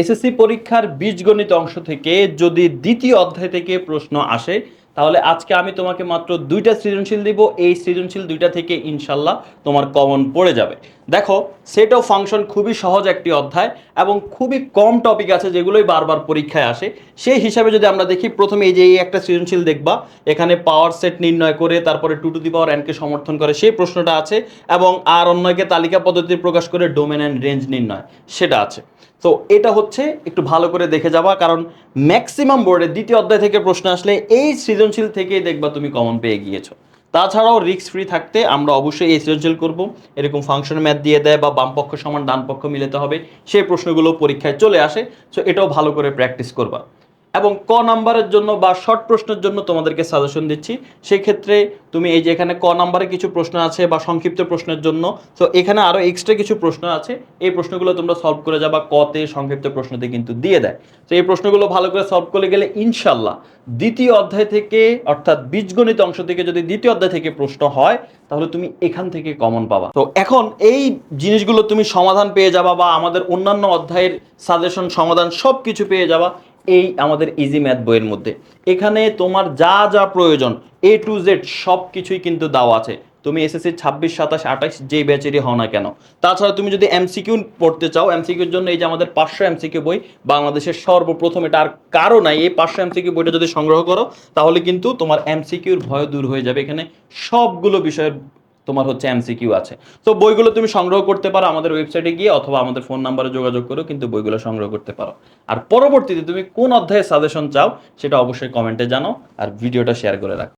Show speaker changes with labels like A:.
A: SSC পরীক্ষার বীজগণিত অংশ থেকে যদি দ্বিতীয় অধ্যায় থেকে প্রশ্ন আসে, তাহলে আজকে আমি তোমাকে মাত্র দুইটা সৃজনশীল দিব। এই সৃজনশীল দুইটা থেকে ইনশাল্লাহ তোমার কমন পড়ে যাবে। দেখো, সেট অফ ফাংশন খুবই সহজ একটি অধ্যায় এবং খুবই কম টপিক আছে যেগুলোই বারবার পরীক্ষায় আসে। সেই হিসাবে যদি আমরা দেখি, প্রথমে এই যে এই একটা সৃজনশীল দেখবা, এখানে পাওয়ার সেট নির্ণয় করে তারপরে 2 টু দি পাওয়ার n কে সমর্থন করে সেই প্রশ্নটা আছে, এবং আর অন্যকে তালিকা পদ্ধতি প্রকাশ করে ডোমেন অ্যান্ড রেঞ্জ নির্ণয় সেটা আছে। তো এটা হচ্ছে একটু ভালো করে দেখে যাবা, কারণ ম্যাক্সিমাম বোর্ডে দ্বিতীয় অধ্যায় থেকে প্রশ্ন আসলে এই সৃজনশীল থেকেই দেখবা তুমি কমন পেয়ে গিয়েছো। তাছাড়াও রিস্ক ফ্রি থাকতে আমরা অবশ্যই এই সৃজনশীল করব। এরকম ফাংশন ম্যাথ দিয়ে দেয় বা বাম পক্ষ সমান ডান পক্ষ মিলাতে হবে, সেই প্রশ্নগুলো পরীক্ষায় চলে আসে। সো এটাও ভালো করে প্র্যাকটিস করবা। এবং ক নাম্বারের জন্য বা শর্ট প্রশ্নের জন্য তোমাদেরকে সাজেশন দিচ্ছি। সেই ক্ষেত্রে তুমি এই যে এখানে ক নাম্বারে কিছু প্রশ্ন আছে বা সংক্ষিপ্ত প্রশ্নের জন্য, তো এখানে আরও এক্সট্রা কিছু প্রশ্ন আছে। এই প্রশ্নগুলো তোমরা সলভ করে যাবা, কতে সংক্ষিপ্ত প্রশ্নতে কিন্তু দিয়ে দেয়। তো এই প্রশ্নগুলো ভালো করে সলভ করে গেলে ইনশাল্লাহ দ্বিতীয় অধ্যায় থেকে, অর্থাৎ বীজগণিত অংশ থেকে যদি দ্বিতীয় অধ্যায় থেকে প্রশ্ন হয়, তাহলে তুমি এখান থেকে কমন পাবা। তো এখন এই জিনিসগুলো তুমি সমাধান পেয়ে যাবা বা আমাদের অন্যান্য অধ্যায়ের সাজেশন সমাধান সব কিছু পেয়ে যাবা এই আমাদের ইজি ম্যাথ বইয়ের মধ্যে। এখানে তোমার যা যা প্রয়োজন এ টু জেড সব কিছুই কিন্তু দেওয়া আছে। তুমি এসএসসি 26, 27, 28 যেই ব্যাচেরই হও না কেন। তাছাড়া তুমি যদি এমসিকিউ পড়তে চাও, এমসিকিউর জন্য এই যে আমাদের 500 এমসিকিউ বই, বাংলাদেশের সর্বপ্রথম, এটা আর কারো নাই, এই 500 এমসিকিউ বইটা যদি সংগ্রহ করো, তাহলে কিন্তু তোমার এমসিকিউর ভয় দূর হয়ে যাবে। এখানে সবগুলো বিষয়ের তোমার হচ্ছে এমসিকিউ আছে। তো বইগুলো তুমি সংগ্রহ করতে পারো আমাদের ওয়েবসাইটে গিয়ে, অথবা আমাদের ফোন নাম্বারে যোগাযোগ করো কিন্তু বইগুলো সংগ্রহ করতে পারো। আর পরবর্তীতে তুমি কোন অধ্যায়ে সাজেশন চাও সেটা অবশ্যই কমেন্টে জানাও, আর ভিডিওটা শেয়ার করে রাখো।